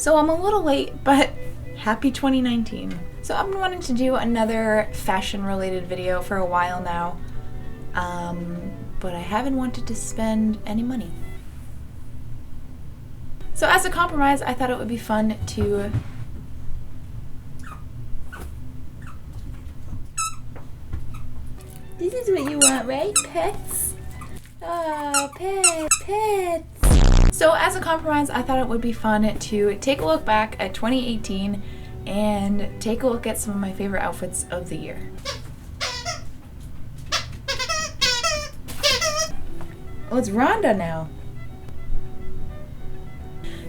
So I'm a little late, but happy 2019. So I've been wanting to do another fashion related video for a while now, but I haven't wanted to spend any money. So as a compromise, I thought it would be fun to This is what you want, right? Pets? Oh, pets. So as a compromise, I thought it would be fun to take a look back at 2018 and take a look at some of my favorite outfits of the year. Oh, it's Rhonda now.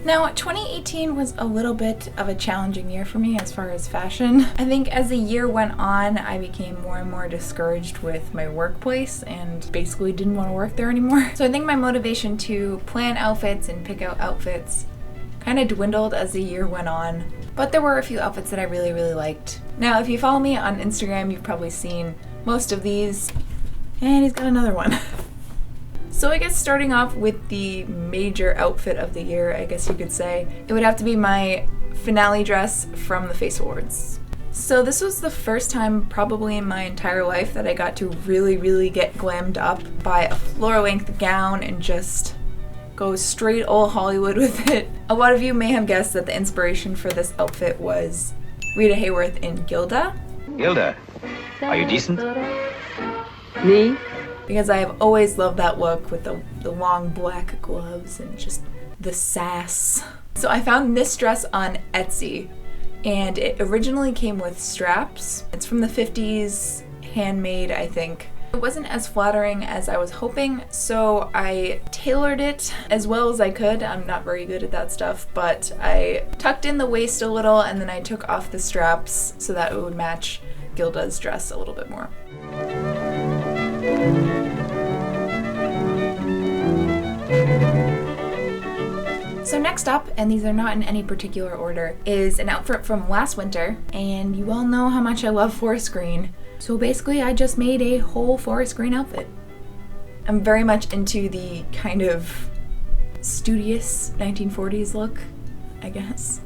Now, 2018 was a little bit of a challenging year for me as far as fashion. I think as the year went on, I became more and more discouraged with my workplace and basically didn't want to work there anymore. So I think my motivation to plan outfits and pick out outfits kind of dwindled as the year went on. But there were a few outfits that I really, really liked. Now, if you follow me on Instagram, you've probably seen most of these. And he's got another one. So I guess starting off with the major outfit of the year, I guess you could say, it would have to be my finale dress from the Face Awards. So this was the first time probably in my entire life that I got to really, really get glammed up by a floor-length gown and just go straight old Hollywood with it. A lot of you may have guessed that the inspiration for this outfit was Rita Hayworth in Gilda. Gilda, are you decent? Me? Because I have always loved that look with the long black gloves and just the sass. So I found this dress on Etsy, and it originally came with straps. It's from the 50s, handmade, I think. It wasn't as flattering as I was hoping, so I tailored it as well as I could. I'm not very good at that stuff, but I tucked in the waist a little and then I took off the straps so that it would match Gilda's dress a little bit more. So next up, and these are not in any particular order, is an outfit from last winter, and you all know how much I love forest green. So basically I just made a whole forest green outfit. I'm very much into the kind of studious 1940s look, I guess.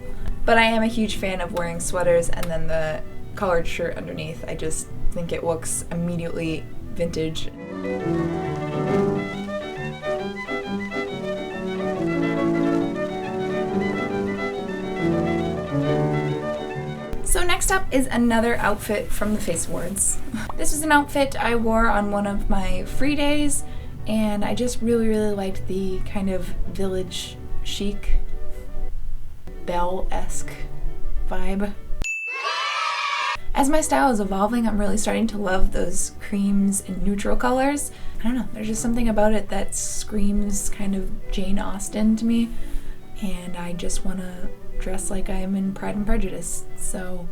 But I am a huge fan of wearing sweaters and then the collared shirt underneath. I just think it looks immediately vintage. So next up is another outfit from the Face Awards. This is an outfit I wore on one of my free days, and I just really, really liked the kind of village chic, belle-esque vibe. As my style is evolving, I'm really starting to love those creams and neutral colors. I don't know, there's just something about it that screams kind of Jane Austen to me, and I just want to dress like I am in Pride and Prejudice, so.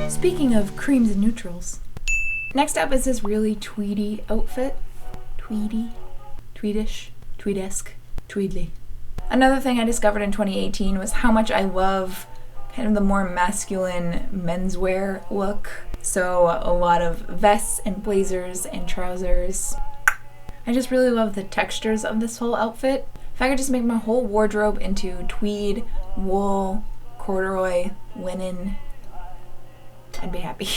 Speaking of creams and neutrals, next up is this really tweedy outfit. Tweedy? Tweedish? Tweedesque? Tweedly. Another thing I discovered in 2018 was how much I love kind of the more masculine menswear look. So a lot of vests and blazers and trousers. I just really love the textures of this whole outfit. If I could just make my whole wardrobe into tweed, wool, corduroy, linen, I'd be happy.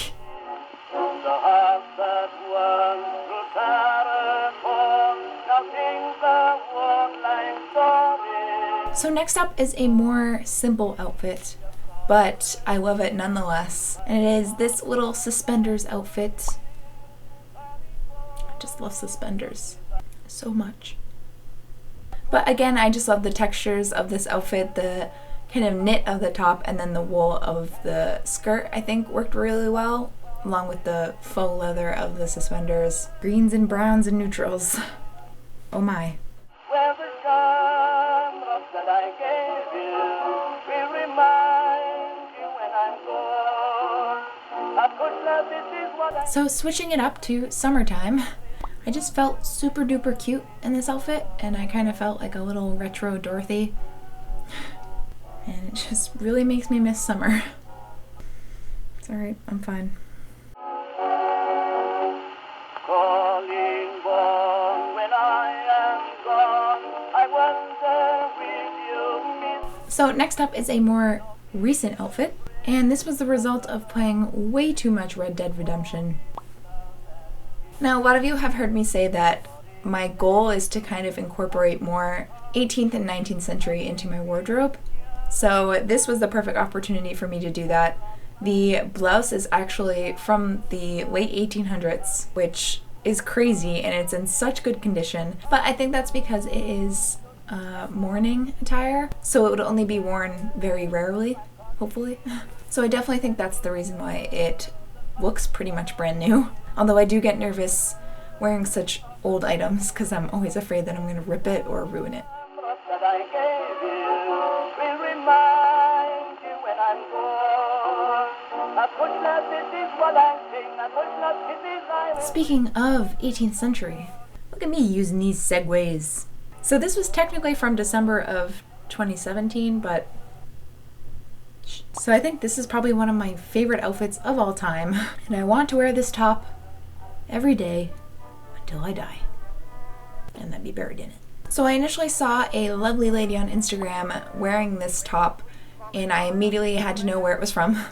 So next up is a more simple outfit, but I love it nonetheless. And it is this little suspenders outfit. I just love suspenders so much. But again, I just love the textures of this outfit, the kind of knit of the top and then the wool of the skirt I think worked really well, along with the faux leather of the suspenders. Greens and browns and neutrals. Oh my. So switching it up to summertime, I just felt super duper cute in this outfit, and I kind of felt like a little retro Dorothy, and it just really makes me miss summer. alright, I'm fine. Calling Bawn, when I am gone, I wonder will you miss. So next up is a more recent outfit, and this was the result of playing way too much Red Dead Redemption. Now, a lot of you have heard me say that my goal is to kind of incorporate more 18th and 19th century into my wardrobe. So this was the perfect opportunity for me to do that. The blouse is actually from the late 1800s, which is crazy, and it's in such good condition. But I think that's because it is mourning attire, so it would only be worn very rarely, hopefully. So I definitely think that's the reason why it looks pretty much brand new. Although I do get nervous wearing such old items because I'm always afraid that I'm going to rip it or ruin it. That I gave you will remind you when I'm gone. I put that this is what I sing, I put that this is I. Speaking of 18th century, look at me using these segues. So this was technically from December of 2017, but so I think this is probably one of my favorite outfits of all time, and I want to wear this top every day until I die and then be buried in it. So I initially saw a lovely lady on Instagram wearing this top, and I immediately had to know where it was from.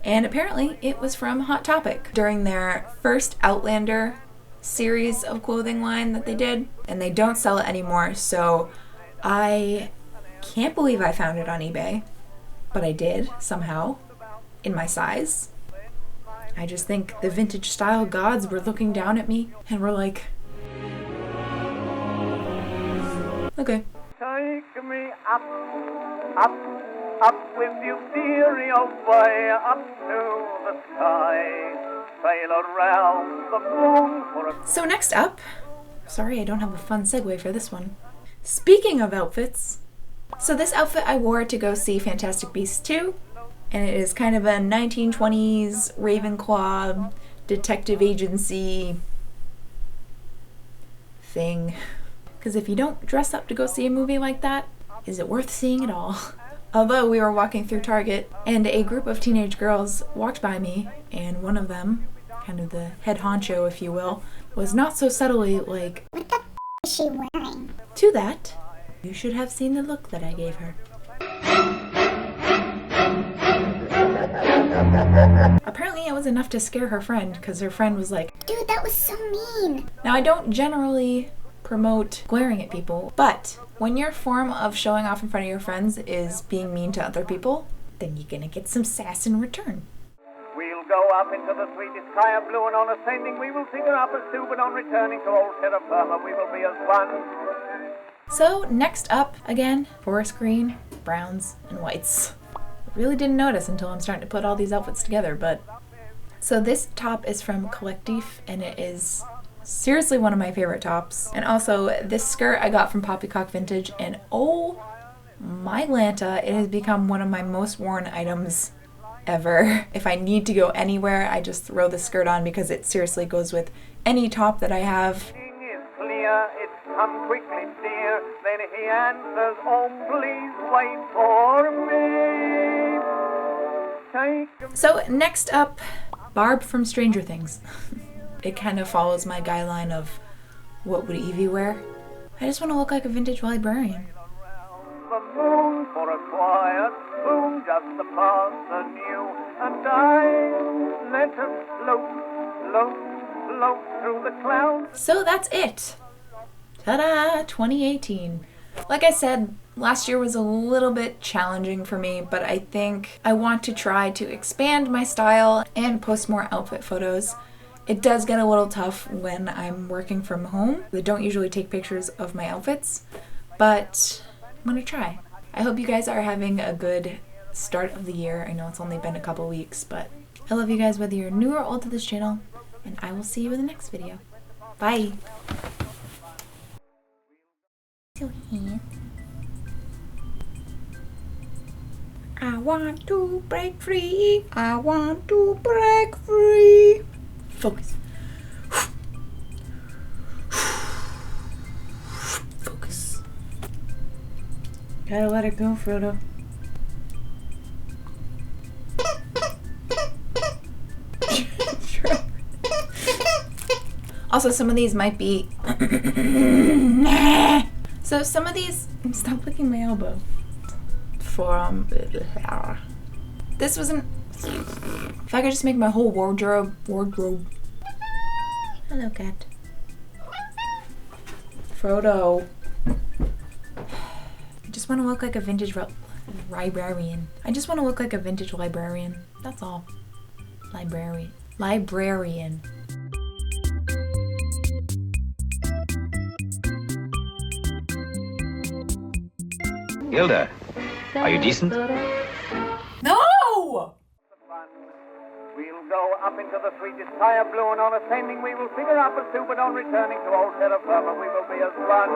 And apparently it was from Hot Topic during their first Outlander series of clothing line that they did, and they don't sell it anymore, so I can't believe I found it on eBay, but I did somehow in my size. I just think the vintage style gods were looking down at me and were like, okay. Take me up, up, up with you, dearie, away up to the sky. Sail around the moon for a... So next up, sorry I don't have a fun segue for this one. Speaking of outfits, so this outfit I wore to go see Fantastic Beasts 2, and it is kind of a 1920s Ravenclaw detective agency thing. Because if you don't dress up to go see a movie like that, is it worth seeing at all? Although we were walking through Target, and a group of teenage girls walked by me, and one of them, kind of the head honcho if you will, was not so subtly like, "What the is she wearing?" To that, you should have seen the look that I gave her. Apparently it was enough to scare her friend, because her friend was like, "Dude, that was so mean." Now I don't generally promote glaring at people, but when your form of showing off in front of your friends is being mean to other people, then you're gonna get some sass in return. We'll go up into the sweetest sky of blue, and on ascending we will figure up as two, but on returning to old terra firma we will be as one. So next up, again, forest green, browns, and whites. I really didn't notice until I'm starting to put all these outfits together, but... So this top is from Collectif, and it is seriously one of my favorite tops. And also, this skirt I got from Poppycock Vintage, and oh my Lanta, it has become one of my most worn items ever. If I need to go anywhere, I just throw this skirt on because it seriously goes with any top that I have. Is clear, it's come quickly, dear. Then he answers, oh, please wait for me. Take So next up, Barb from Stranger Things. It kind of follows my guideline of what would Evie wear. I just want to look like a vintage librarian. the moon for a quiet spoon just to pass the new, and I let her float, float, float through the clouds. So that's it. Ta-da! 2018. Like I said, last year was a little bit challenging for me, but I think I want to try to expand my style and post more outfit photos. It does get a little tough when I'm working from home. I don't usually take pictures of my outfits, but I'm gonna try. I hope you guys are having a good start of the year. I know it's only been a couple weeks, but I love you guys whether you're new or old to this channel, and I will see you in the next video. Bye! I want to break free. I want to break free. Focus. Focus. Gotta let it go, Frodo. Also, some of these might be... So some of these... Stop licking my elbow. This wasn't... If I could just make my whole wardrobe... Hello, cat. Frodo. I just want to look like a vintage librarian. I just want to look like a vintage librarian. That's all. Librarian. Gilda, are you decent? No! We'll go up into the sweetest tire blue, and on ascending we will figure out the two, but on returning to old terra firma we will be as one.